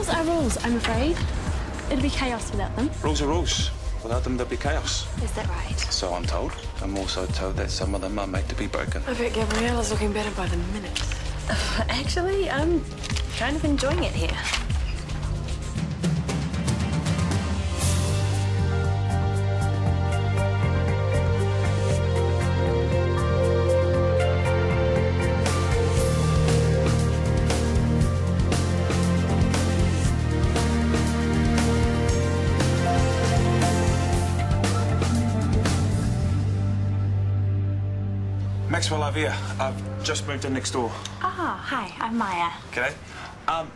Rules are rules, I'm afraid. It'd be chaos without them. Rules are rules. Without them, there'll be chaos. Is that right? So I'm told. I'm also told that some of them are made to be broken. I bet Gabriella's looking better by the minute. Actually, I'm kind of enjoying it here. Maxwell Ivia, I've just moved in next door. Ah, hi, I'm Maya. G'day.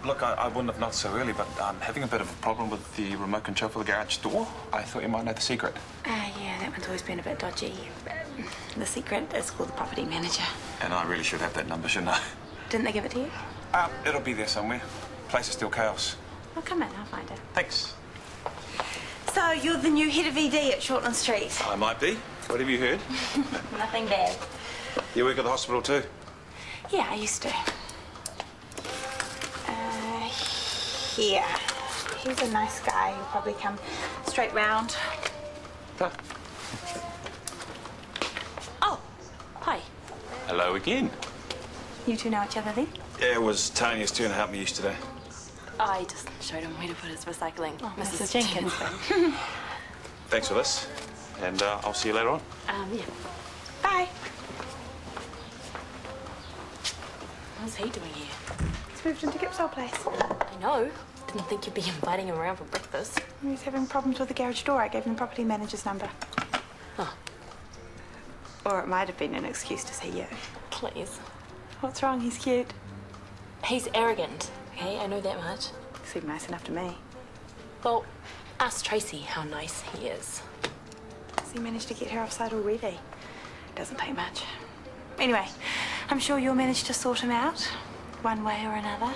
Look, I wouldn't have knocked so early, but I'm having a bit of a problem with the remote control for the garage door. I thought you might know the secret. Yeah, that one's always been a bit dodgy. The secret is called the property manager. And I really should have that number, shouldn't I? Didn't they give it to you? It'll be there somewhere. Place is still chaos. Well, come in, I'll find it. Thanks. So, you're the new head of ED at Shortland Street? I might be. What have you heard? Nothing bad. You work at the hospital too? Yeah, I used to. Here. He's a nice guy. He'll probably come straight round. Huh. Oh, hi. Hello again. You two know each other then? Yeah, it was Tanya's turn to help me yesterday. I just showed him where to put his recycling. Oh, Mrs. Jenkins. Thanks for this. And I'll see you later on. Yeah. Bye. What's he doing here? He's moved into Gipsole Place. I know. Didn't think you'd be inviting him around for breakfast. He's having problems with the garage door. I gave him the property manager's number. Oh. Or it might have been an excuse to see you. Please. What's wrong? He's cute. He's arrogant, okay? I know that much. Seemed nice enough to me. Well, ask Tracy how nice he is. Has he managed to get her offside already? Doesn't take much. Anyway, I'm sure you'll manage to sort him out, one way or another.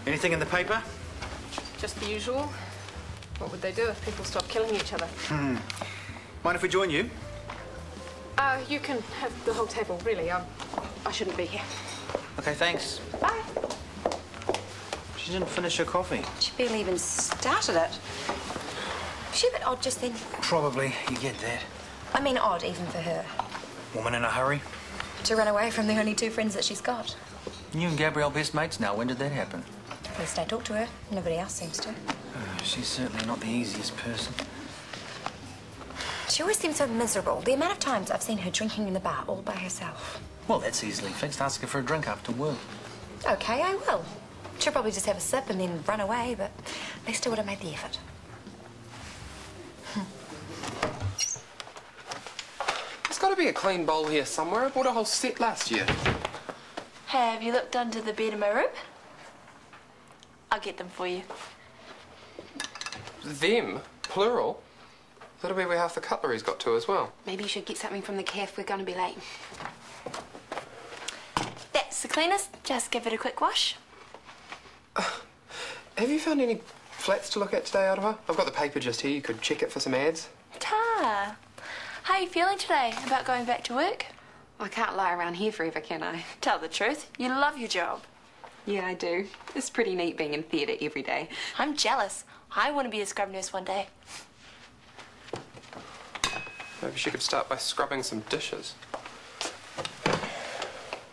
Anything in the paper? Just the usual. What would they do if people stopped killing each other? Mind if we join you? You can have the whole table, really. I shouldn't be here. Okay, thanks. Bye. She didn't finish her coffee. She barely even started it. Was she a bit odd just then? Probably. You get that. I mean, odd even for her. Woman in a hurry? To run away from the only two friends that she's got. You and Gabrielle best mates now. When did that happen? At least I talk to her. Nobody else seems to. She's certainly not the easiest person. She always seems so miserable. The amount of times I've seen her drinking in the bar all by herself. Well, that's easily fixed. Ask her for a drink after work. Okay, I will. She'll probably just have a sip and then run away, but at least I would have made the effort. There's got to be a clean bowl here somewhere. I bought a whole set last year. Have you looked under the bed in my room? I'll get them for you. Them? Plural? That'll be where half the cutlery's got to as well. Maybe you should get something from the cafe. We're going to be late. That's the cleanest. Just give it a quick wash. Have you found any flats to look at today, Ottawa? I've got the paper just here. You could check it for some ads. Ta. How are you feeling today about going back to work? I can't lie around here forever, can I? Tell the truth. You love your job. Yeah, I do. It's pretty neat being in theatre every day. I'm jealous. I want to be a scrub nurse one day. Maybe she could start by scrubbing some dishes.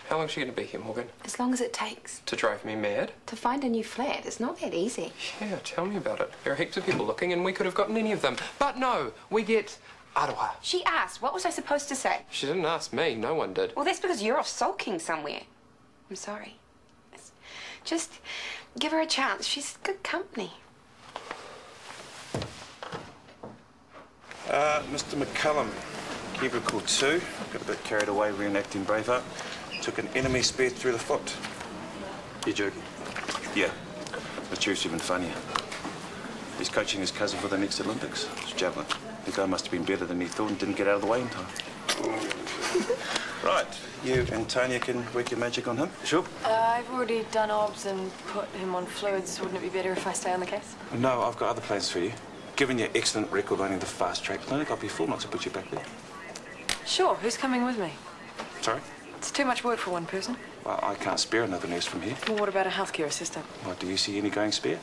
How long is she going to be here, Morgan? As long as it takes. To drive me mad? To find a new flat, it's not that easy. Yeah, tell me about it. There are heaps of people looking and we could have gotten any of them. But no, we get Ottawa. She asked. What was I supposed to say? She didn't ask me. No one did. Well, that's because you're off sulking somewhere. I'm sorry. Just give her a chance. She's good company. Mr. McCullum, Keeper called 2. Got a bit carried away reenacting Braveheart. Took an enemy spear through the foot. You joking? Yeah. The truth's even funnier. He's coaching his cousin for the next Olympics. It's javelin. The guy must have been better than he thought and didn't get out of the way in time. Right. You and Tanya can work your magic on him. Sure? I've already done obs and put him on fluids. Wouldn't it be better if I stay on the case? No, I've got other plans for you. Given your excellent record running the fast-track clinic, I'll be fool not to put you back there. Sure, who's coming with me? Sorry? It's too much work for one person. Well, I can't spare another nurse from here. Well, what about a healthcare assistant? Well, do you see any going spare?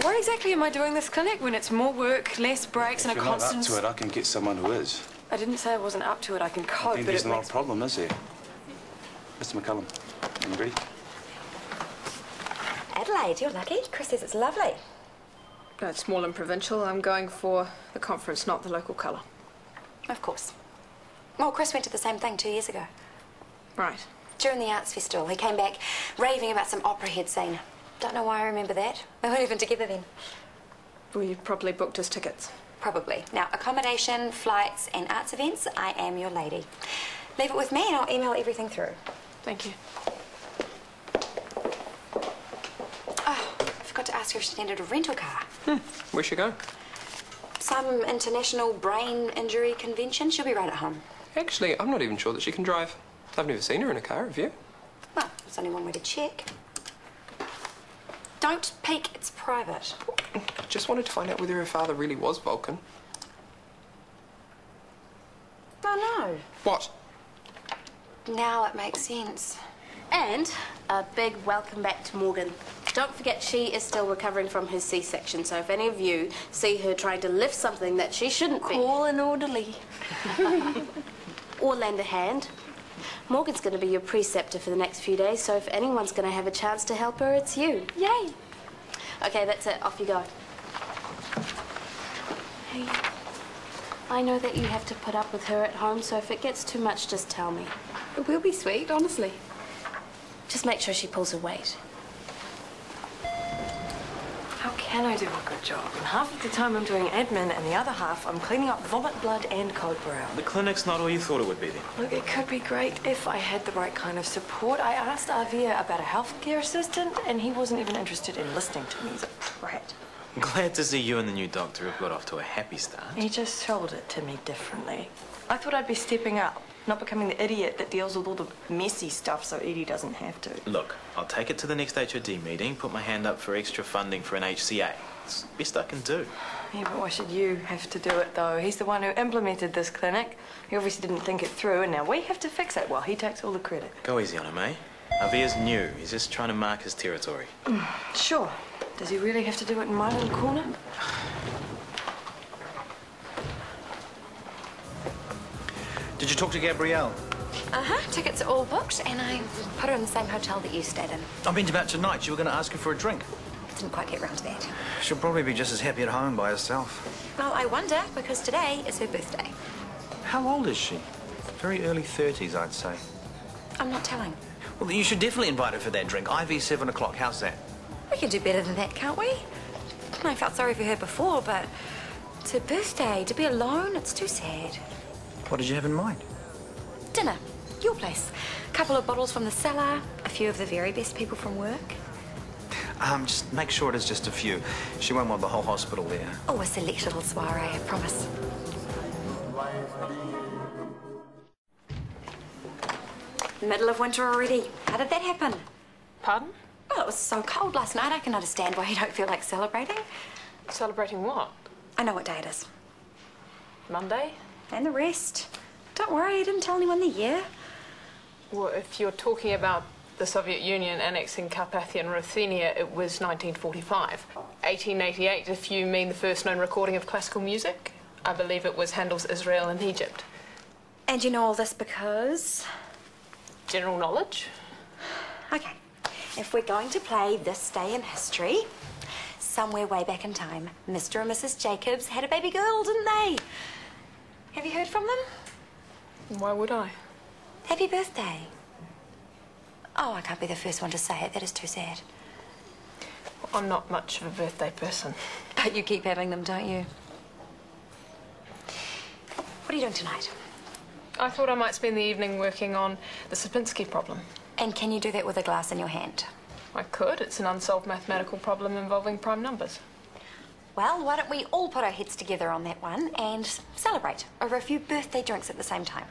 Why exactly am I doing this clinic when it's more work, less breaks, If and a you're not constant... up to it, I can get someone who is. I didn't say I wasn't up to it. I can cope, Then but there's it not makes... a problem, is there? Mr. McCullum, are you ready? Adelaide, you're lucky. Chris says it's lovely. No, it's small and provincial. I'm going for the conference, not the local colour. Of course. Well, Chris went to the same thing 2 years ago. Right. During the arts festival, he came back raving about some opera he'd seen. Don't know why I remember that. We weren't even together then. Well, you probably booked his tickets. Probably. Now, accommodation, flights, and arts events, I am your lady. Leave it with me and I'll email everything through. Thank you. Oh, I forgot to ask her if she needed a rental car. Where's she going? Some international brain injury convention. She'll be right at home. Actually, I'm not even sure that she can drive. I've never seen her in a car, have you? Well, there's only one way to check. Don't peek, it's private. Just wanted to find out whether her father really was Vulcan. Oh, no. What? Now it makes sense. And a big welcome back to Morgan. Don't forget she is still recovering from her C-section, so if any of you see her trying to lift something that she shouldn't be... Call an orderly. or lend a hand. Morgan's going to be your preceptor for the next few days, so if anyone's going to have a chance to help her, it's you. Yay. Okay, that's it. Off you go. Hey, I know that you have to put up with her at home, so if it gets too much, just tell me. It will be sweet, honestly. Just make sure she pulls her weight. How can I do a good job? And half of the time I'm doing admin, and the other half I'm cleaning up vomit, blood, and cold brow. The clinic's not all you thought it would be then. Look, it could be great if I had the right kind of support. I asked Avia about a healthcare assistant, and he wasn't even interested in listening to me. He's a prat. I'm glad to see you and the new doctor have got off to a happy start. He just sold it to me differently. I thought I'd be stepping up, not becoming the idiot that deals with all the messy stuff so Edie doesn't have to. Look, I'll take it to the next HOD meeting, put my hand up for extra funding for an HCA. It's the best I can do. Yeah, but why should you have to do it, though? He's the one who implemented this clinic. He obviously didn't think it through, and now we have to fix it while he takes all the credit. Go easy on him, eh? Avia's new. He's just trying to mark his territory. Sure. Does he really have to do it in my little corner? Did you talk to Gabrielle? Tickets are all booked, and I put her in the same hotel that you stayed in. I meant about tonight. You were going to ask her for a drink. Didn't quite get round to that. She'll probably be just as happy at home by herself. Well, I wonder, because today is her birthday. How old is she? Very early 30s, I'd say. I'm not telling. Well, you should definitely invite her for that drink. IV 7 o'clock. How's that? We can do better than that, can't we? I felt sorry for her before, but it's her birthday. To be alone, it's too sad. What did you have in mind? Dinner. Your place. A couple of bottles from the cellar, a few of the very best people from work. Just make sure it is just a few. She won't want the whole hospital there. Oh, a select little soiree, I promise. Middle of winter already. How did that happen? Pardon? Well, it was so cold last night. I can understand why you don't feel like celebrating. Celebrating what? I know what day it is. Monday? And the rest. Don't worry, I didn't tell anyone the year. Well, if you're talking about the Soviet Union annexing Carpathia and Ruthenia, it was 1945. 1888, if you mean the first known recording of classical music. I believe it was Handel's Israel in Egypt. And you know all this because... General knowledge? Okay. If we're going to play this day in history, somewhere way back in time, Mr. and Mrs. Jacobs had a baby girl, didn't they? Have you heard from them? Why would I? Happy birthday. Oh, I can't be the first one to say it. That is too sad. I'm not much of a birthday person. But you keep having them, don't you? What are you doing tonight? I thought I might spend the evening working on the Sierpinski problem. And can you do that with a glass in your hand? I could. It's an unsolved mathematical problem involving prime numbers. Well, why don't we all put our heads together on that one and celebrate over a few birthday drinks at the same time?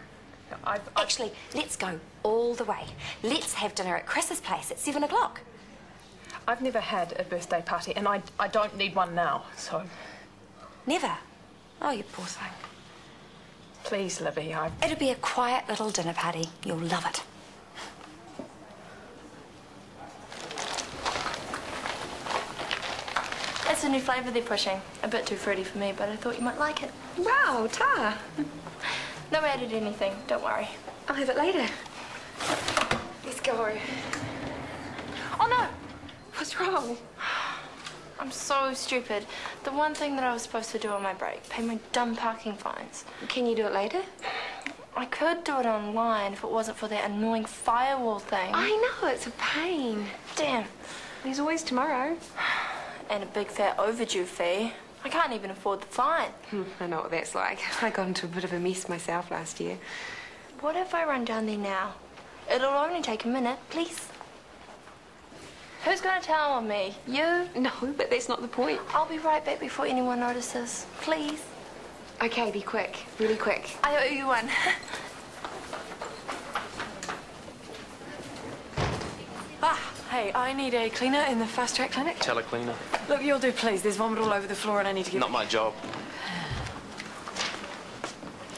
Actually, let's go all the way. Let's have dinner at Chris's place at 7 o'clock. I've never had a birthday party, and I don't need one now, so... Never? Oh, you poor thing. Please, Libby, It'll be a quiet little dinner party. You'll love it. It's a new flavour they're pushing. A bit too fruity for me, but I thought you might like it. Wow, Ta. No added anything, don't worry. I'll have it later. Let's go. Oh no! What's wrong? I'm so stupid. The one thing that I was supposed to do on my break, pay my dumb parking fines. Can you do it later? I could do it online if it wasn't for that annoying firewall thing. I know, it's a pain. Damn. There's always tomorrow. And a big fat overdue fee. I can't even afford the fine. I know what that's like. I got into a bit of a mess myself last year. What if I run down there now? It'll only take a minute, please. Who's going to tell on me? You? No, but that's not the point. I'll be right back before anyone notices. Please. Okay, be quick. Really quick. I owe you one. Hey, I need a cleaner in the fast track clinic. Tell a cleaner. Look, you'll do, please. There's vomit all over the floor and I need to get... Not my job.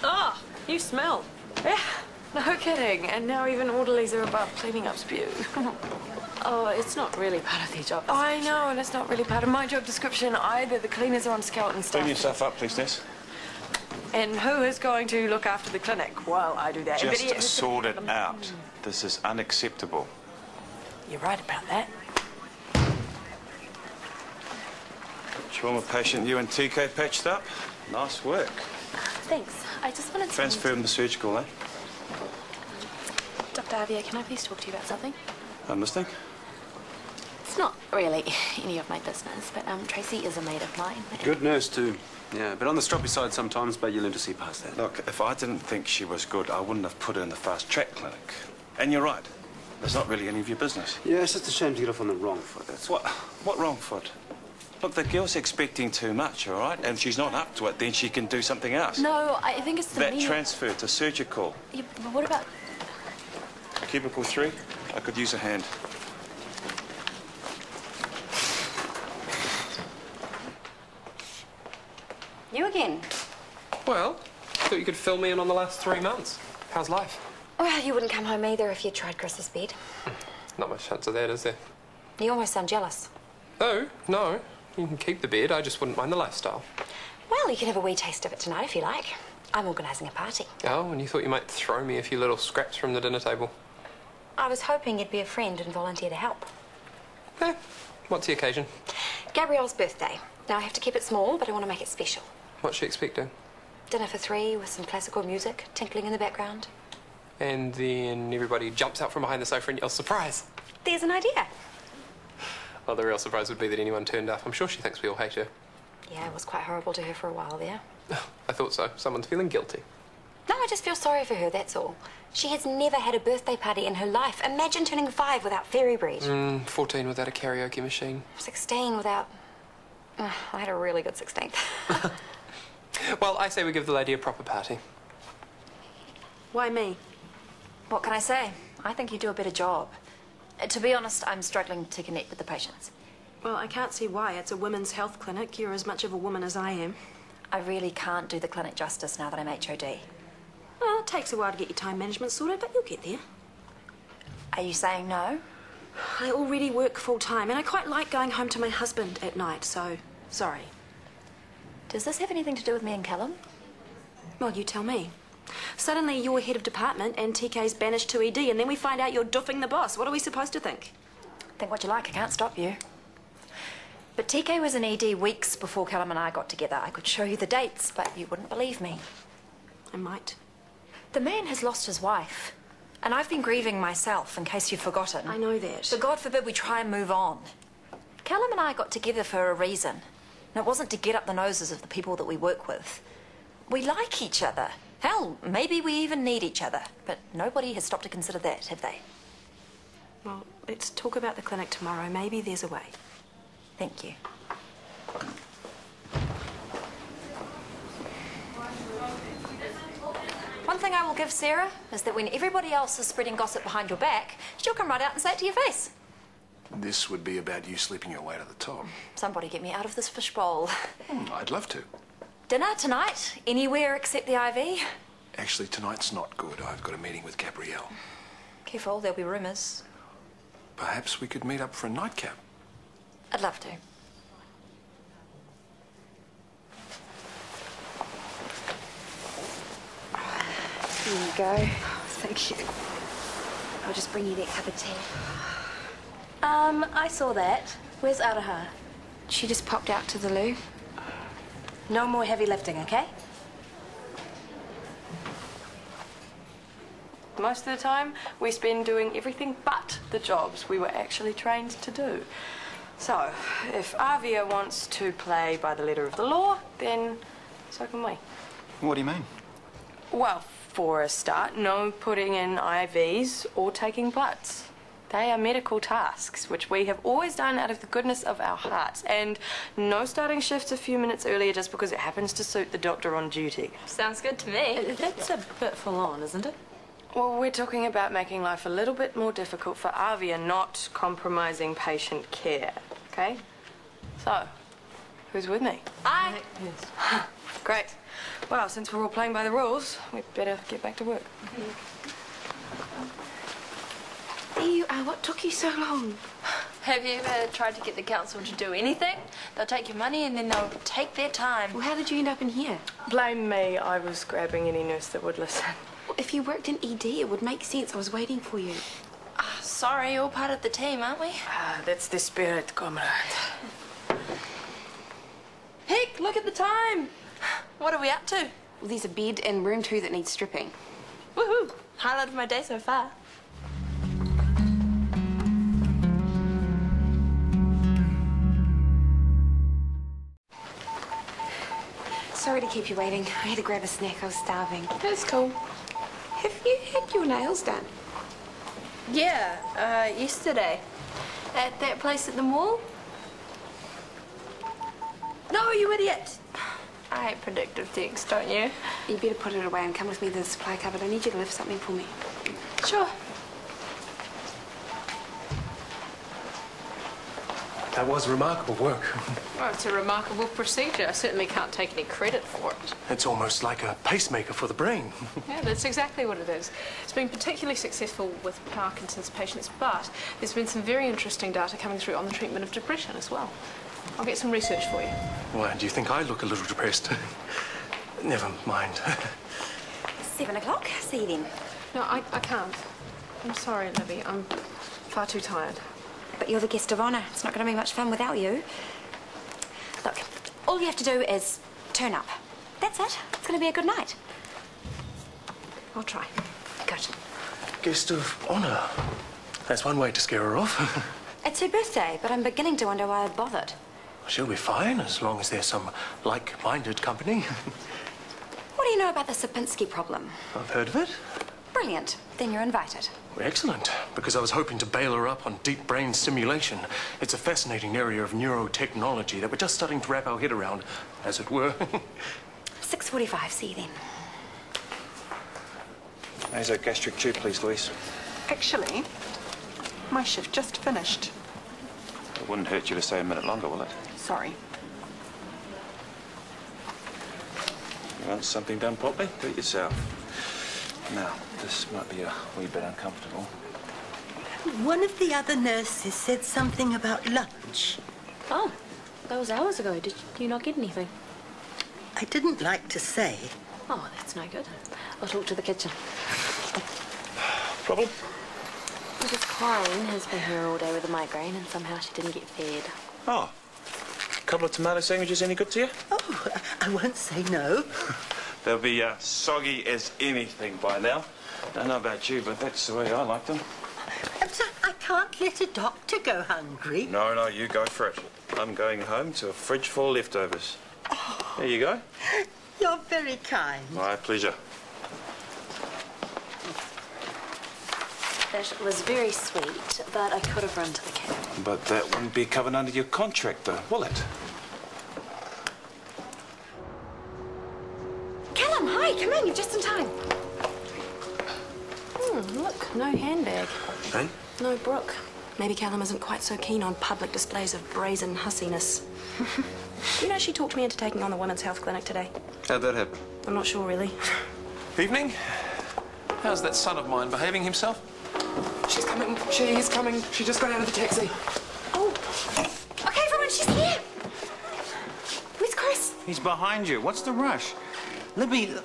Oh, you smell. Yeah, no kidding. And now even orderlies are above cleaning up spew. Oh, it's not really part of their job. I know, and it's not really part of my job description either. The cleaners are on skeleton stuff. Clean yourself up, please, Ness. And who is going to look after the clinic while I do that? Just sort it out. This is unacceptable. You're right about that. Trauma patient you and TK patched up. Nice work. Thanks. I just wanted to... Transfer him to surgical, eh? Dr. Avia, can I please talk to you about something? I'm listening. It's not really any of my business, but Tracy is a mate of mine. Good nurse, too. Yeah, but on the stroppy side sometimes, but you learn to see past that. Look, if I didn't think she was good, I wouldn't have put her in the fast track clinic. And you're right. It's not really any of your business. Yeah, it's just a shame to get off on the wrong foot, that's What? What wrong foot? Look, the girl's expecting too much, all right? And if she's not up to it, then she can do something else. No, I think it's the That transfer to surgical. Yeah, but what about... Cubicle 3? I could use a hand. You again? Well, thought you could fill me in on the last 3 months. How's life? Well, you wouldn't come home either if you tried Chris's bed. Not much chance of that, is there? You almost sound jealous. Oh, no. You can keep the bed. I just wouldn't mind the lifestyle. Well, you can have a wee taste of it tonight if you like. I'm organising a party. Oh, and you thought you might throw me a few little scraps from the dinner table. I was hoping you'd be a friend and volunteer to help. Eh, what's the occasion? Gabrielle's birthday. Now, I have to keep it small, but I want to make it special. What's she expecting? Dinner for 3 with some classical music tinkling in the background. And then everybody jumps out from behind the sofa and yells, "Surprise!" There's an idea. Well, the real surprise would be that anyone turned up. I'm sure she thinks we all hate her. Yeah, it was quite horrible to her for a while there. I thought so. Someone's feeling guilty. No, I just feel sorry for her, that's all. She has never had a birthday party in her life. Imagine turning 5 without fairy bread. 14 without a karaoke machine. 16 without... I had a really good 16th. Well, I say we give the lady a proper party. Why me? What can I say? I think you do a better job. To be honest, I'm struggling to connect with the patients. Well, I can't see why. It's a women's health clinic. You're as much of a woman as I am. I really can't do the clinic justice now that I'm HOD. Well, it takes a while to get your time management sorted, but you'll get there. Are you saying no? I already work full-time, and I quite like going home to my husband at night, so sorry. Does this have anything to do with me and Callum? Well, you tell me. Suddenly you're head of department and TK's banished to ED, and then we find out you're doofing the boss. What are we supposed to think? Think what you like, I can't stop you. But TK was in ED weeks before Callum and I got together. I could show you the dates, but you wouldn't believe me. I might. The man has lost his wife. And I've been grieving myself, in case you've forgotten. I know that. But God forbid we try and move on. Callum and I got together for a reason. And it wasn't to get up the noses of the people that we work with. We like each other. Hell, maybe we even need each other. But nobody has stopped to consider that, have they? Well, let's talk about the clinic tomorrow. Maybe there's a way. Thank you. One thing I will give Sarah is that when everybody else is spreading gossip behind your back, she'll come right out and say it to your face. This would be about you sleeping your way to the top. Somebody get me out of this fishbowl. I'd love to. Dinner tonight, anywhere except the IV. Actually, tonight's not good. I've got a meeting with Gabrielle. Careful, there'll be rumours. Perhaps we could meet up for a nightcap. I'd love to. Here you go. Thank you. I'll just bring you that cup of tea. I saw that. Where's Araha? She just popped out to the loo. No more heavy lifting, okay? Most of the time, we spend doing everything but the jobs we were actually trained to do. So, if Avia wants to play by the letter of the law, then so can we. What do you mean? Well, for a start, no putting in IVs or taking bloods. They are medical tasks, which we have always done out of the goodness of our hearts. And no starting shifts a few minutes earlier just because it happens to suit the doctor on duty. Sounds good to me. That's a bit full on, isn't it? Well, we're talking about making life a little bit more difficult for Avia, not compromising patient care, okay? So, who's with me? I... Yes. Great. Well, since we're all playing by the rules, we'd better get back to work. There you are. What took you so long? Have you ever tried to get the council to do anything? They'll take your money and then they'll take their time. Well, how did you end up in here? Blame me. I was grabbing any nurse that would listen. Well, if you worked in ED, it would make sense. I was waiting for you. Sorry, all part of the team, aren't we? That's the spirit, comrade. Heck, look at the time. What are we up to? Well, there's a bed in room 2 that needs stripping. Woohoo! Highlight of my day so far. Sorry to keep you waiting. I had to grab a snack. I was starving. That's cool. Have you had your nails done? Yeah, yesterday. At that place at the mall? No, you idiot! I hate predictive text, don't you? You better put it away and come with me to the supply cupboard. I need you to lift something for me. Sure. That was remarkable work. Well, it's a remarkable procedure. I certainly can't take any credit for it. It's almost like a pacemaker for the brain. Yeah, that's exactly what it is. It's been particularly successful with Parkinson's patients, but there's been some very interesting data coming through on the treatment of depression as well. I'll get some research for you. Why, do you think I look a little depressed? Never mind. 7 o'clock. See you then. No, I can't. I'm sorry, Libby. I'm far too tired. But you're the guest of honour. It's not going to be much fun without you. Look, all you have to do is turn up. That's it. It's going to be a good night. I'll try. Good. Guest of honour. That's one way to scare her off. It's her birthday, but I'm beginning to wonder why I bothered. She'll be fine as long as there's some like-minded company. What do you know about the Sapinski problem? I've heard of it. Brilliant. Then you're invited. Excellent, because I was hoping to bail her up on deep brain stimulation. It's a fascinating area of neurotechnology that we're just starting to wrap our head around, as it were. 6:45. See you then. There's a gastric tube, please, Louise. Actually, my shift just finished. It wouldn't hurt you to stay a minute longer, will it? Sorry. You want something done properly? Do it yourself. Now, this might be a wee bit uncomfortable. One of the other nurses said something about lunch. Oh, that was hours ago. Did you not get anything? I didn't like to say. Oh, that's no good. I'll talk to the kitchen. Problem? Mrs. Klein has been here all day with a migraine and somehow she didn't get fed. Oh. A couple of tomato sandwiches any good to you? Oh, I won't say no. They'll be soggy as anything by now. I don't know about you, but that's the way I like them. So I can't let a doctor go hungry. No, you go for it. I'm going home to a fridge full of leftovers. Oh. There you go. You're very kind. My pleasure. That was very sweet, but I could have run to the cab. But that wouldn't be covered under your contract, though, will it? Callum, hi, come in. You're just in time. Look, no handbag. Hey? No Brooke. Maybe Callum isn't quite so keen on public displays of brazen hussiness. You know, she talked me into taking on the women's health clinic today. How'd that happen? I'm not sure, really. Evening. How's that son of mine behaving himself? She's coming. She is coming. She just got out of the taxi. Oh. Okay, everyone, she's here. Where's Chris? He's behind you. What's the rush? Libby...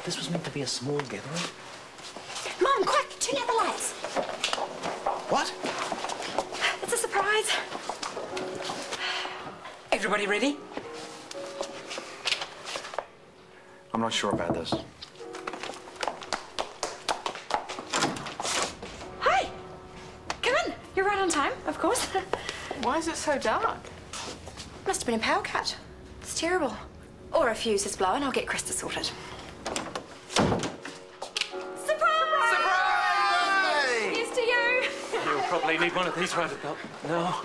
This was meant to be a small gathering. Mum, quick, turn out the lights. What? It's a surprise. Everybody ready? I'm not sure about this. Hi. Come in. You're right on time, of course. Why is it so dark? Must have been a power cut. It's terrible. Or a fuse is blowing. I'll get Chris to sort it. Here's to you. You'll probably need one of these right about now.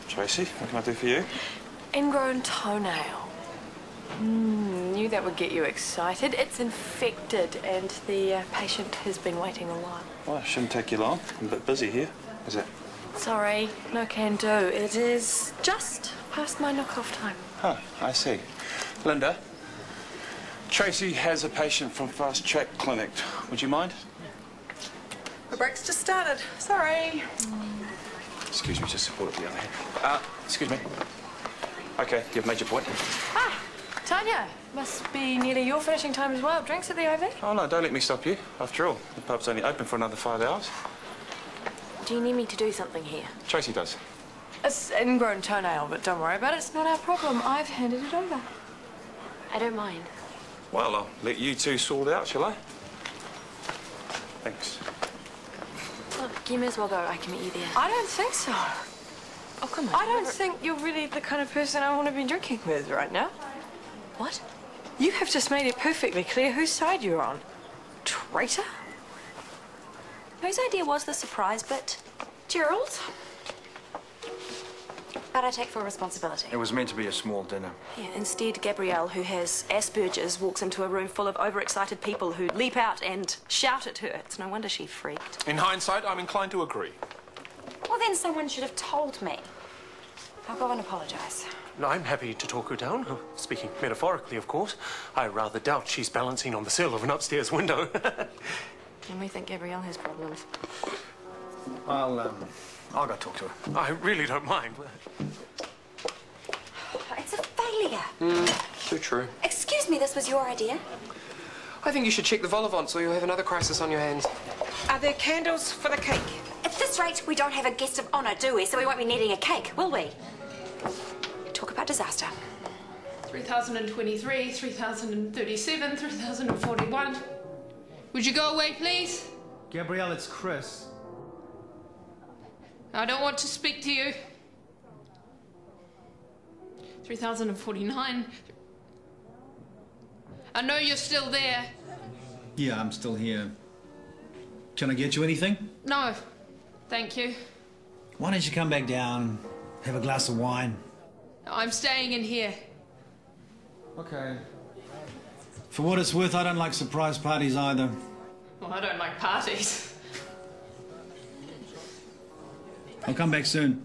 Tracy, what can I do for you? Ingrown toenail. Knew that would get you excited. It's infected and the patient has been waiting a while. Well, it shouldn't take you long. I'm a bit busy here. Is it? Sorry, no can do. It is just past my knock-off time. Huh, I see. Linda, Tracy has a patient from Fast Track Clinic. Would you mind? The break's just started. Sorry. Excuse me, just support it the other hand. Excuse me. Okay, you've made your point. Ah, Tanya, must be nearly your finishing time as well. Drinks at the IV? Oh, no, don't let me stop you. After all, the pub's only open for another 5 hours. Do you need me to do something here? Tracy does. It's ingrown toenail, but don't worry about it. It's not our problem. I've handed it over. I don't mind. Well, I'll let you two sort it out, shall I? Thanks. Look, you may as well go. I can meet you there. I don't think so. Oh, come on. I don't think you're really the kind of person I want to be drinking with right now. What? You have just made it perfectly clear whose side you're on. Traitor? Whose idea was the surprise bit? Gerald. But I take full responsibility. It was meant to be a small dinner. Yeah, instead, Gabrielle, who has Asperger's, walks into a room full of overexcited people who leap out and shout at her. It's no wonder she freaked. In hindsight, I'm inclined to agree. Well, then someone should have told me. I'll go and apologise. No, I'm happy to talk her down. Speaking metaphorically, of course. I rather doubt she's balancing on the sill of an upstairs window. And we think Gabrielle has problems. I'll go talk to her. I really don't mind. It's a failure. Too true. Excuse me, this was your idea? I think you should check the vol-au-vents or you'll have another crisis on your hands. Are there candles for the cake? At this rate, we don't have a guest of honour, do we? So we won't be needing a cake, will we? Talk about disaster. 3023, 3037, 3041. Would you go away, please? Gabrielle, it's Chris. I don't want to speak to you. 3049. I know you're still there. Yeah, I'm still here. Can I get you anything? No, thank you. Why don't you come back down, have a glass of wine? I'm staying in here. Okay. For what it's worth, I don't like surprise parties either. Well, I don't like parties. I'll come back soon.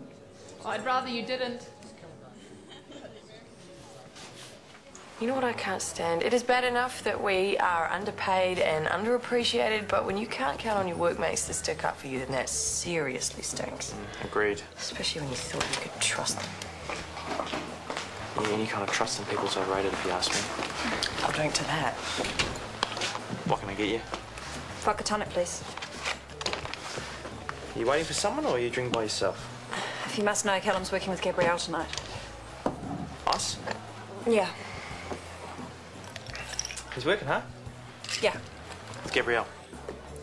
I'd rather you didn't. You know what I can't stand? It is bad enough that we are underpaid and underappreciated, but when you can't count on your workmates to stick up for you, then that seriously stinks. Agreed. Especially when you thought you could trust them. Yeah, any kind of trust in people's overrated, if you ask me. I'll drink to that. What can I get you? Vodka tonic, please. Are you waiting for someone or are you drinking by yourself? If you must know, Callum's working with Gabrielle tonight. Us? Yeah. He's working, huh? Yeah. With Gabrielle?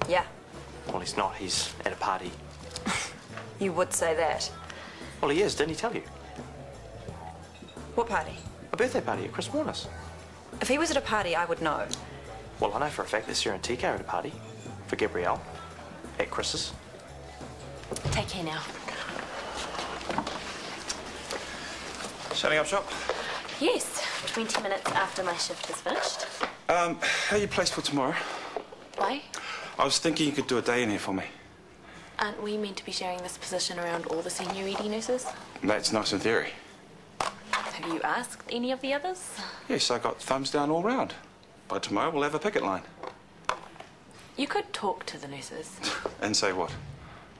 Yeah. Well, he's not. He's at a party. You would say that. Well, he is. Didn't he tell you? What party? A birthday party at Chris Warner's. If he was at a party, I would know. Well, I know for a fact that Sarah and TK are at a party. For Gabrielle. At Chris's. Take care now. Setting up shop? Yes, 20 minutes after my shift is finished. How are you placed for tomorrow? Why? I was thinking you could do a day in here for me. Aren't we meant to be sharing this position around all the senior ED nurses? That's nice in theory. Have you asked any of the others? Yes, I got thumbs down all round. By tomorrow, we'll have a picket line. You could talk to the nurses. And say what?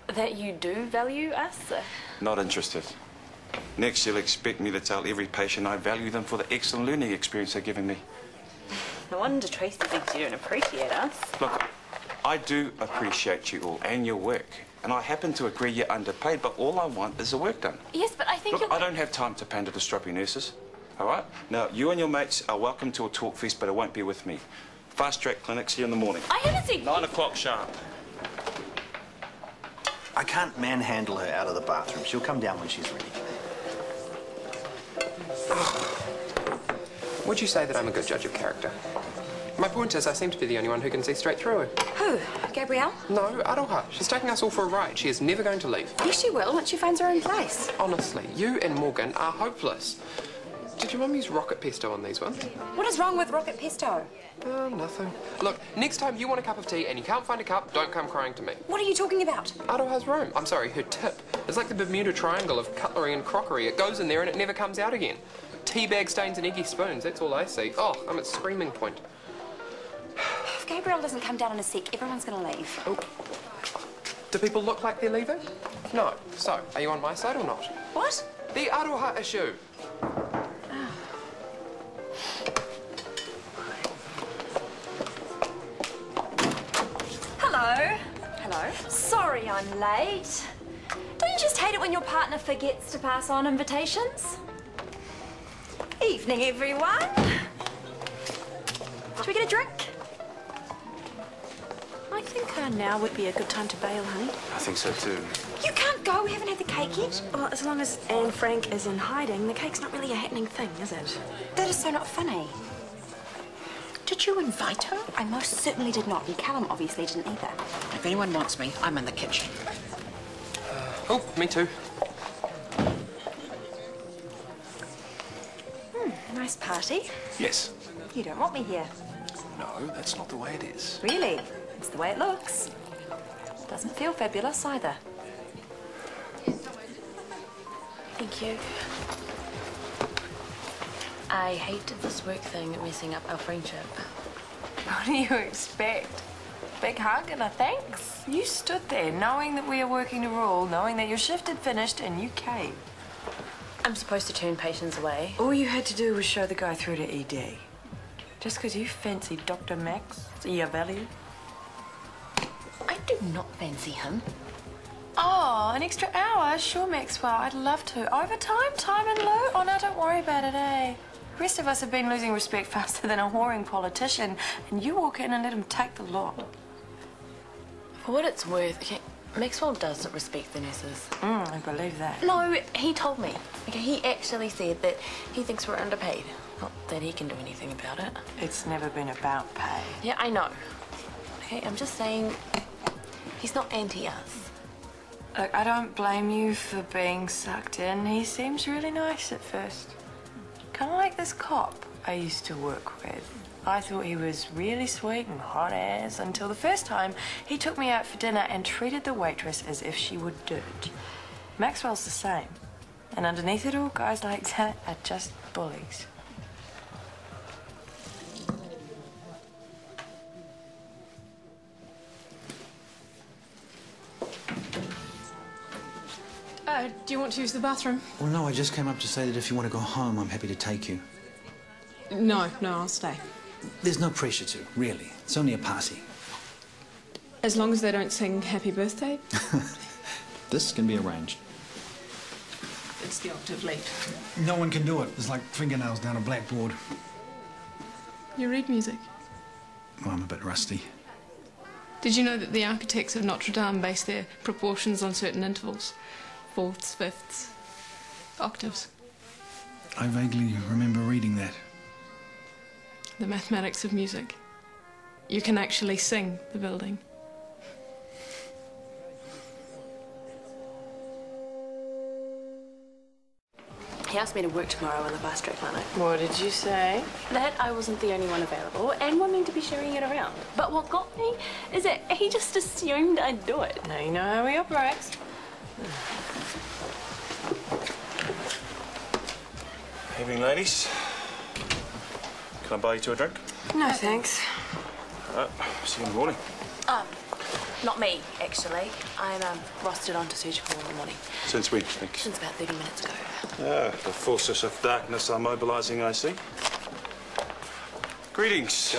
That you do value us? Not interested. Next, you'll expect me to tell every patient I value them for the excellent learning experience they're giving me. No wonder Tracy thinks you don't appreciate us. Look, I do appreciate you all and your work. And I happen to agree you're underpaid, but all I want is the work done. Yes, but I think Look, I don't have time to pander to stroppy nurses. All right? Now, you and your mates are welcome to a talk feast, but it won't be with me. Fast track clinic, see you in the morning. I haven't seen... 9 o'clock sharp. I can't manhandle her out of the bathroom. She'll come down when she's ready. Would you say that I'm a good judge of character? My point is, I seem to be the only one who can see straight through her. Who? Gabrielle? No, Aroha. She's taking us all for a ride. She is never going to leave. Yes, she will once she finds her own place. Honestly, you and Morgan are hopeless. Did your mum use rocket pesto on these ones? What is wrong with rocket pesto? Nothing. Look, next time you want a cup of tea and you can't find a cup, don't come crying to me. What are you talking about? Aroha's room. I'm sorry, her tip. It's like the Bermuda Triangle of cutlery and crockery. It goes in there and it never comes out again. Tea bag stains and eggy spoons, that's all I see. Oh, I'm at screaming point. If Gabrielle doesn't come down in a sec, everyone's going to leave. Oh. Do people look like they're leaving? No. So, are you on my side or not? What? The Aroha issue. Hello. Hello. Sorry I'm late. Don't you just hate it when your partner forgets to pass on invitations? Evening, everyone. Should we get a drink? I think now would be a good time to bail, honey. I think so too. You can't go. We haven't had the cake yet. Well, as long as Anne Frank is in hiding, the cake's not really a happening thing, is it? That is so not funny. Did you invite her? I most certainly did not, and Callum obviously didn't either. If anyone wants me, I'm in the kitchen. Oh, me too. Nice party. Yes. You don't want me here. No, that's not the way it is. Really? It's the way it looks. Doesn't feel fabulous either. Thank you. I hate this work thing messing up our friendship. What do you expect? Big hug and a thanks? You stood there knowing that we are working to rule, knowing that your shift had finished, and you came. I'm supposed to turn patients away. All you had to do was show the guy through to ED. Just because you fancy Dr. Max, your value. I do not fancy him. Oh, an extra hour? Sure, Maxwell. I'd love to. Overtime? Time and lieu? Oh, no, don't worry about it, eh? The rest of us have been losing respect faster than a whoring politician, and you walk in and let him take the lot. For what it's worth, okay, Maxwell does respect the nurses. I believe that. No, he told me. Okay, he actually said that he thinks we're underpaid. Not that he can do anything about it. It's never been about pay. Yeah, I know. Okay, I'm just saying he's not anti-us. Look, I don't blame you for being sucked in. He seems really nice at first. Kind of like this cop I used to work with. I thought he was really sweet and hot ass until the first time he took me out for dinner and treated the waitress as if she were dirt. Maxwell's the same. And underneath it all, guys like that are just bullies. Do you want to use the bathroom? Well, no, I just came up to say that if you want to go home, I'm happy to take you. No, I'll stay. There's no pressure to, really. It's only a party. As long as they don't sing Happy Birthday. This can be arranged. It's the octave lead. No one can do it. It's like fingernails down a blackboard. You read music. Well, I'm a bit rusty. Did you know that the architects of Notre Dame base their proportions on certain intervals? Fourths, fifths, octaves. I vaguely remember reading that. The mathematics of music. You can actually sing the building. He asked me to work tomorrow in the fast track clinic. What did you say? That I wasn't the only one available and wanting to be sharing it around. But what got me is that he just assumed I'd do it. Now you know how he operates. Evening, ladies. Can I buy you two a drink? No, thanks. See you in the morning. Not me, actually. I'm rostered onto surgical in the morning. Since when, thanks? Since about 30 minutes ago. The forces of darkness are mobilising, I see. Greetings,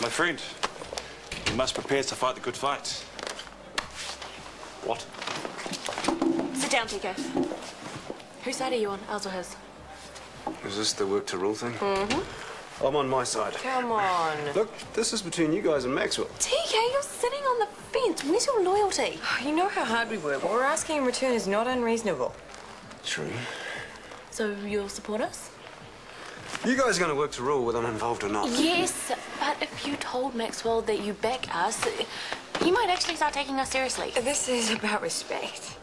my friend. You must prepare to fight the good fight. What? Sit down, Tico. Whose side are you on, ours or his? Is this the work to rule thing? Mm-hmm. I'm on my side. Come on. Look, this is between you guys and Maxwell. TK, you're sitting on the fence. Where's your loyalty? You know how hard we work. What we're asking in return is not unreasonable. True. So you'll support us? You guys are going to work to rule whether I'm involved or not. Yes, but if you told Maxwell that you back us, he might actually start taking us seriously. This is about respect.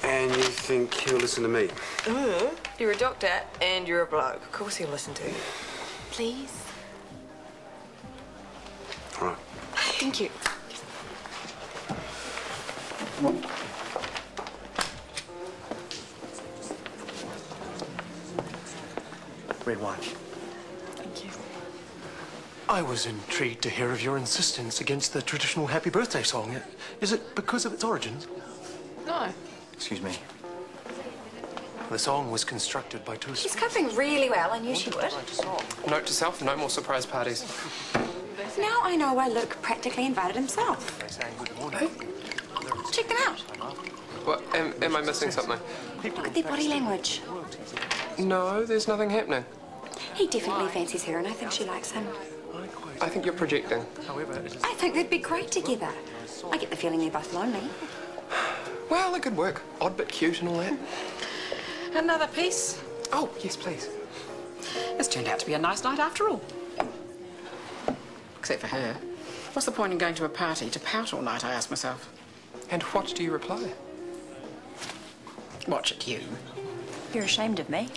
And you think he'll listen to me? You're a doctor and you're a bloke. Of course he'll listen to you. Please. All right. Thank you. Red wine. Thank you. I was intrigued to hear of your insistence against the traditional happy birthday song. Is it because of its origins? No. Excuse me. The song was constructed by two... She's coping really well. I knew she would. Note to self, no more surprise parties. Now I know why Luke practically invited himself. Check them out. What, am I missing something? Look at their body language. No, there's nothing happening. He definitely fancies her, and I think she likes him. I think you're projecting. I think they'd be great together. I get the feeling they're both lonely. Well, it could work. Odd but cute and all that. Another piece? Oh, yes, please. It's turned out to be a nice night after all. Except for her. What's the point in going to a party to pout all night, I ask myself. And what do you reply? Watch it, you. You're ashamed of me?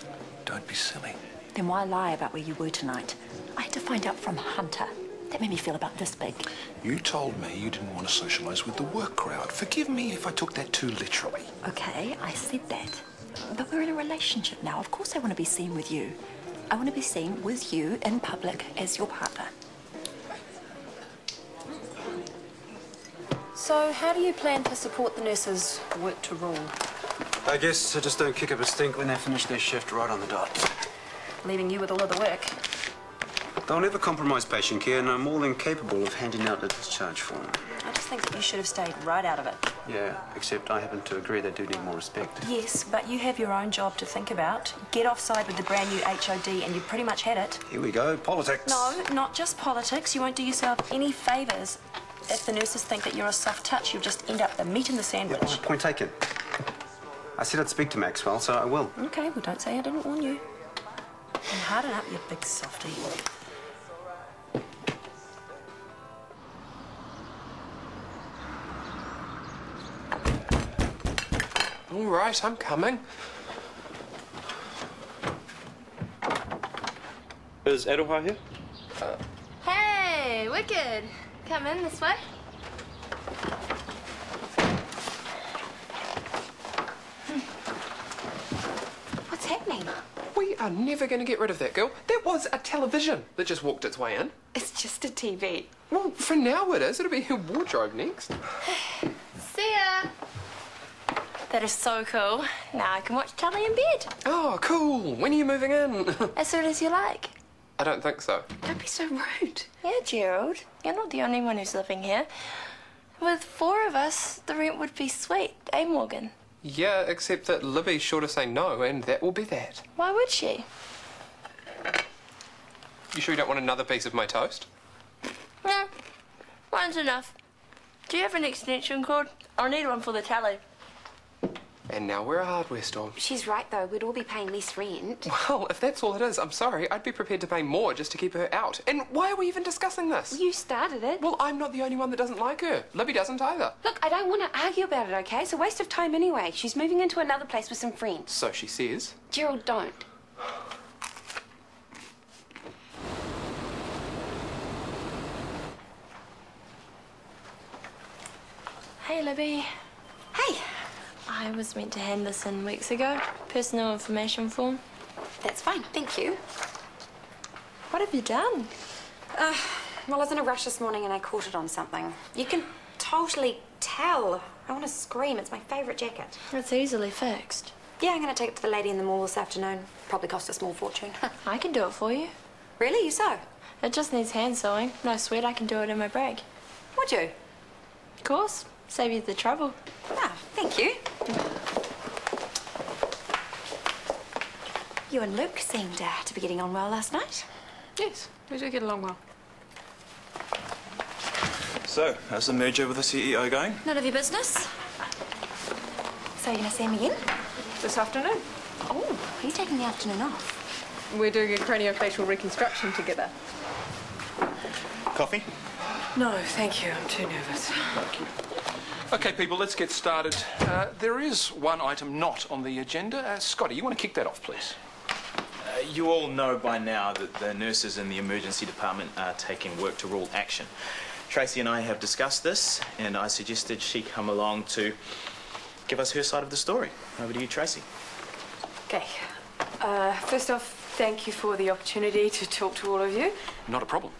Don't be silly. Then why lie about where you were tonight? I had to find out from Hunter. That made me feel about this big. You told me you didn't want to socialise with the work crowd. Forgive me if I took that too literally. Okay, I said that. But we're in a relationship now. Of course I want to be seen with you. I want to be seen with you in public as your partner. So how do you plan to support the nurses' work to rule? I guess I just don't kick up a stink when they finish their shift right on the dot. Leaving you with all of the work. They'll never compromise patient care, and I'm more than capable of handing out the discharge form. I just think that you should have stayed right out of it. Yeah, except I happen to agree they do need more respect. Yes, but you have your own job to think about. Get offside with the brand new HOD and you've pretty much had it. Here we go, politics. No, not just politics. You won't do yourself any favours. If the nurses think that you're a soft touch, you'll just end up the meat in the sandwich. Yeah, point taken. I said I'd speak to Maxwell, so I will. Okay, well, don't say I didn't warn you. And harden up, you big softy. All right, I'm coming. Is Adelha here? Hey, Wicked. Come in this way. What's happening? We are never going to get rid of that girl. That was a television that just walked its way in. It's just a TV. Well, for now it is. It'll be her wardrobe next. See ya. That is so cool. Now I can watch telly in bed. Oh, cool. When are you moving in? As soon as you like. I don't think so. Don't be so rude. Yeah, Gerald. You're not the only one who's living here. With 4 of us, the rent would be sweet, eh, Morgan? Yeah, except that Libby's sure to say no, and that will be that. Why would she? You sure you don't want another piece of my toast? No, one's enough. Do you have an extension cord? I'll need one for the telly. And now we're a hardware store. She's right, though. We'd all be paying less rent. Well, if that's all it is, I'm sorry. I'd be prepared to pay more just to keep her out. And why are we even discussing this? You started it. Well, I'm not the only one that doesn't like her. Libby doesn't either. Look, I don't want to argue about it, okay? It's a waste of time anyway. She's moving into another place with some friends. So she says. Gerald, don't. Hey, Libby. Hey. I was meant to hand this in weeks ago. Personal information form. That's fine, thank you. What have you done? Well, I was in a rush this morning and I caught it on something. You can totally tell. I want to scream. It's my favourite jacket. It's easily fixed. Yeah, I'm going to take it to the lady in the mall this afternoon. Probably cost a small fortune. I can do it for you. Really? You sew? It just needs hand sewing. No sweat, I can do it in my break. Would you? Of course. Save you the trouble. Ah, thank you. You and Luke seemed to be getting on well last night. Yes, we do get along well. So, how's the merger with the CEO going? None of your business. So you're going to see him again? This afternoon. Oh, he's taking the afternoon off. We're doing a craniofacial reconstruction together. Coffee? No, thank you. I'm too nervous. Thank you. Okay, people, let's get started. There is one item not on the agenda. Scotty, you want to kick that off, please? You all know by now that the nurses in the emergency department are taking work to rule action. Tracy and I have discussed this, and I suggested she come along to give us her side of the story. Over to you, Tracy. Okay. First off, thank you for the opportunity to talk to all of you. Not a problem.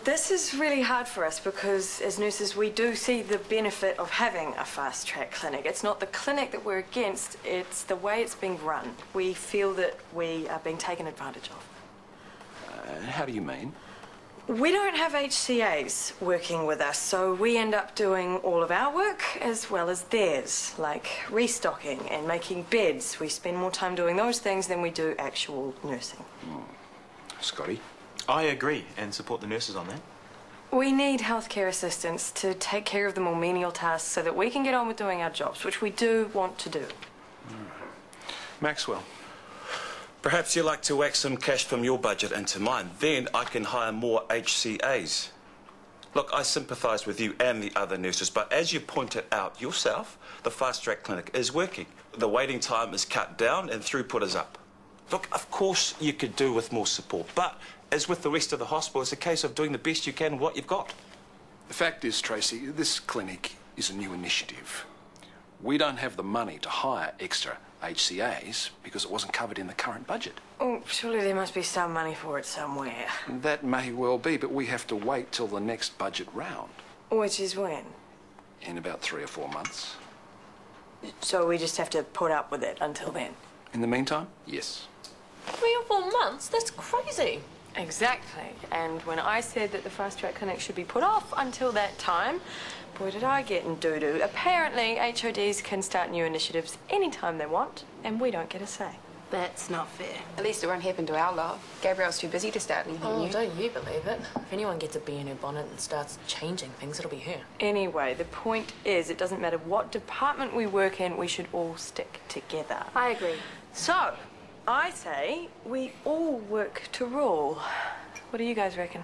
This is really hard for us because as nurses we do see the benefit of having a fast-track clinic. It's not the clinic that we're against, it's the way it's being run. We feel that we are being taken advantage of. How do you mean? We don't have HCAs working with us, so we end up doing all of our work as well as theirs, like restocking and making beds. We spend more time doing those things than we do actual nursing. Scotty? I agree and support the nurses on that. We need healthcare assistants to take care of the more menial tasks so that we can get on with doing our jobs, which we do want to do. Maxwell? Perhaps you'd like to whack some cash from your budget into mine. Then I can hire more HCAs. Look, I sympathise with you and the other nurses, but as you pointed out yourself, the fast-track clinic is working. The waiting time is cut down and throughput is up. Look, of course you could do with more support, but as with the rest of the hospital, it's a case of doing the best you can with what you've got. The fact is, Tracy, this clinic is a new initiative. We don't have the money to hire extra HCAs because it wasn't covered in the current budget. Oh, surely there must be some money for it somewhere. That may well be, but we have to wait till the next budget round. Which is when? In about 3 or 4 months. So we just have to put up with it until then? In the meantime, yes. 3 or 4 months? That's crazy. Exactly. And when I said that the fast-track clinic should be put off until that time, boy, did I get in doo-doo. Apparently, HODs can start new initiatives anytime they want, and we don't get a say. That's not fair. At least it won't happen to our lot. Gabrielle's too busy to start anything Oh, new. don't you believe it? If anyone gets a bee in her bonnet and starts changing things, it'll be her. Anyway, the point is, it doesn't matter what department we work in, we should all stick together. I agree. So, I say we all work to rule. What do you guys reckon?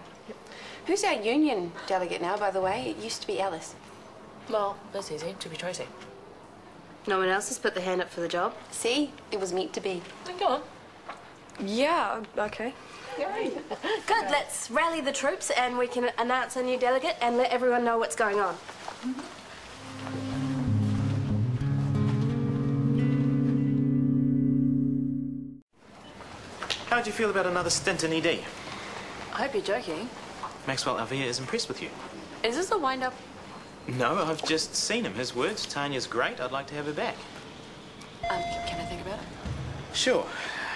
Who's our union delegate now, by the way? It used to be Alice. Well, that's easy. To be Tracy. No one else has put their hand up for the job? See? It was meant to be. Then go on. Yeah, okay. Good, let's rally the troops and we can announce a new delegate and let everyone know what's going on. How do you feel about another stint in ED? I hope you're joking. Maxwell Alvia is impressed with you. Is this a wind-up? No, I've just seen him. His words, Tanya's great. I'd like to have her back. Can I think about it? Sure.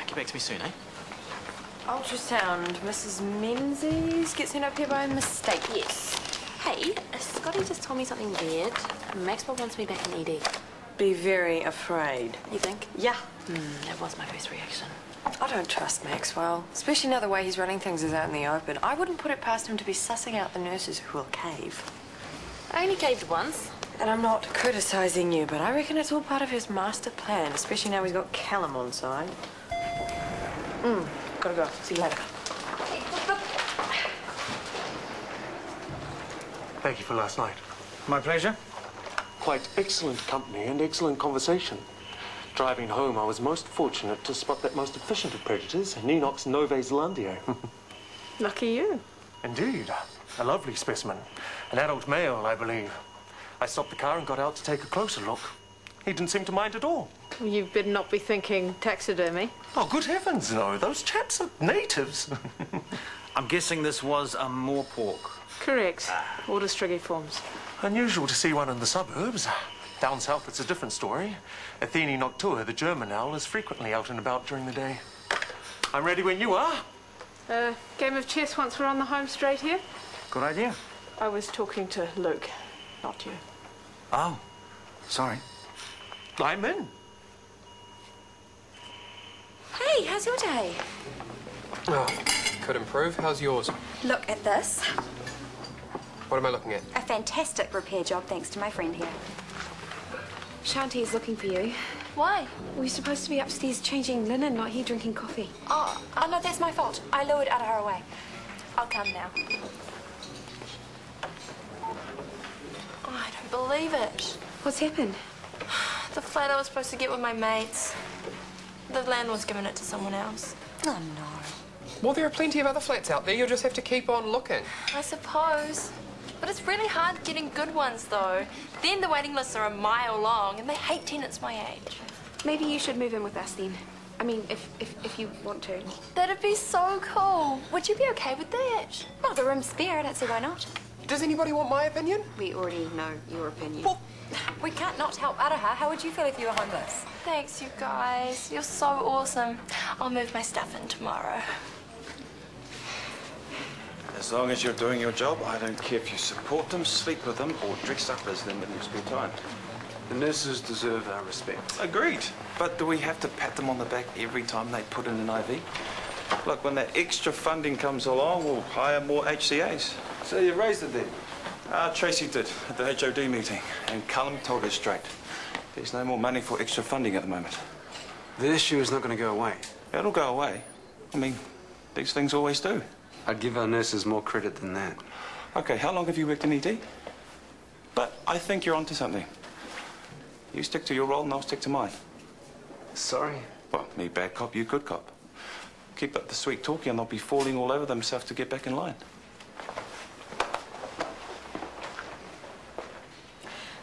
Get back to me soon, eh? Ultrasound. Mrs. Menzies gets sent up here by mistake. Yes. Hey, Scotty just told me something weird. Maxwell wants me back in ED. Be very afraid. You think? Yeah. That was my first reaction. I don't trust Maxwell, especially now the way he's running things is out in the open. I wouldn't put it past him to be sussing out the nurses who will cave. I only caved once. And I'm not criticising you, but I reckon it's all part of his master plan, especially now he's got Callum on side. Gotta go. See you later. Thank you for last night. My pleasure. Quite excellent company and excellent conversation. Driving home, I was most fortunate to spot that most efficient of predators, Ninox Nove Zelandia. Lucky you. Indeed. A lovely specimen. An adult male, I believe. I stopped the car and got out to take a closer look. He didn't seem to mind at all. You better not be thinking taxidermy. Oh, good heavens, no. Those chaps are natives. I'm guessing this was a moor pork. Correct. Order strigiforms. Unusual to see one in the suburbs. Down south, it's a different story. Athene noctua, the German owl, is frequently out and about during the day. I'm ready when you are. Game of chess once we're on the home straight here? Good idea. I was talking to Luke, not you. Oh, sorry. I'm in. Hey, how's your day? Oh, could improve. How's yours? Look at this. What am I looking at? A fantastic repair job thanks to my friend here. Shanti is looking for you. Why? We're supposed to be upstairs changing linen, not here drinking coffee. Oh, no, that's my fault. I lured Araha away. I'll come now. Oh, I don't believe it. What's happened? The flat I was supposed to get with my mates. The landlord's given it to someone else. Oh, no. Well, there are plenty of other flats out there. You'll just have to keep on looking. I suppose. But it's really hard getting good ones, though. Then the waiting lists are a mile long, and they hate tenants my age. Maybe you should move in with us then. I mean, if you want to. That'd be so cool. Would you be okay with that? Well, the room's spare. I don't see why not. Does anybody want my opinion? We already know your opinion. Well, we can't not help Araha. How would you feel if you were homeless? Thanks, you guys. You're so awesome. I'll move my stuff in tomorrow. As long as you're doing your job, I don't care if you support them, sleep with them, or dress up as them in your spare time. The nurses deserve our respect. Agreed. But do we have to pat them on the back every time they put in an IV? Look, when that extra funding comes along, we'll hire more HCAs. So you raised it then? Tracy did at the HOD meeting, and Callum told us straight. There's no more money for extra funding at the moment. The issue is not going to go away. It'll go away. I mean, these things always do. I'd give our nurses more credit than that. Okay, how long have you worked in ED? But I think you're onto something. You stick to your role and I'll stick to mine. Sorry? Well, me bad cop, you good cop. Keep up the sweet talking and they'll be falling all over themselves to get back in line.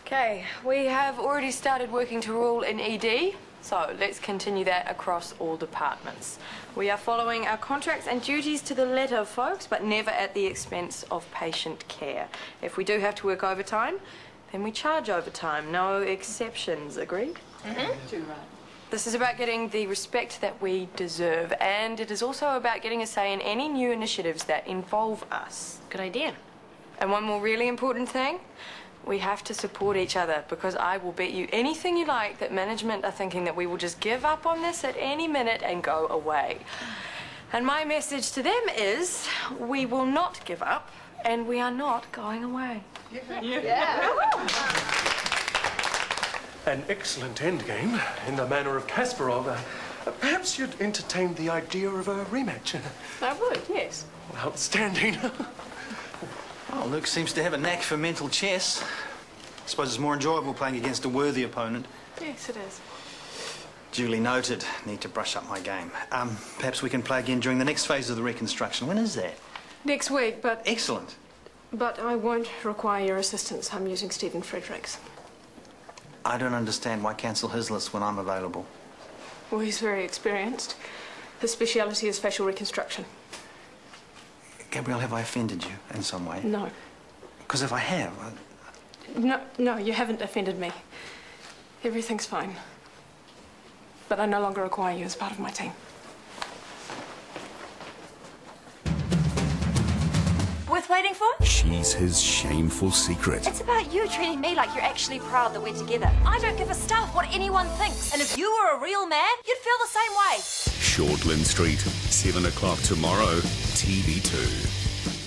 Okay, we have already started working to rule in ED, so let's continue that across all departments. We are following our contracts and duties to the letter, folks, but never at the expense of patient care. If we do have to work overtime, then we charge overtime. No exceptions, agreed? Too right. This is about getting the respect that we deserve, and it is also about getting a say in any new initiatives that involve us. Good idea. And one more really important thing. We have to support each other, because I will bet you anything you like that management are thinking that we will just give up on this at any minute and go away. And my message to them is, we will not give up, and we are not going away. An excellent endgame, in the manner of Kasparov. Perhaps you'd entertain the idea of a rematch. I would, yes. Outstanding. Oh, Luke seems to have a knack for mental chess. I suppose it's more enjoyable playing against a worthy opponent. Yes, it is. Duly noted. Need to brush up my game. Perhaps we can play again during the next phase of the reconstruction. When is that? Next week, but... Excellent. But I won't require your assistance. I'm using Stephen Fredericks. I don't understand why cancel his list when I'm available. Well, he's very experienced. His speciality is facial reconstruction. Gabrielle, have I offended you in some way? No. Because if I have... No, you haven't offended me. Everything's fine. But I no longer require you as part of my team. Worth waiting for? She's his shameful secret. It's about you treating me like you're actually proud that we're together. I don't give a stuff what anyone thinks. And if you were a real man, you'd feel the same way. Shortland Street, 7 o'clock tomorrow, TV2.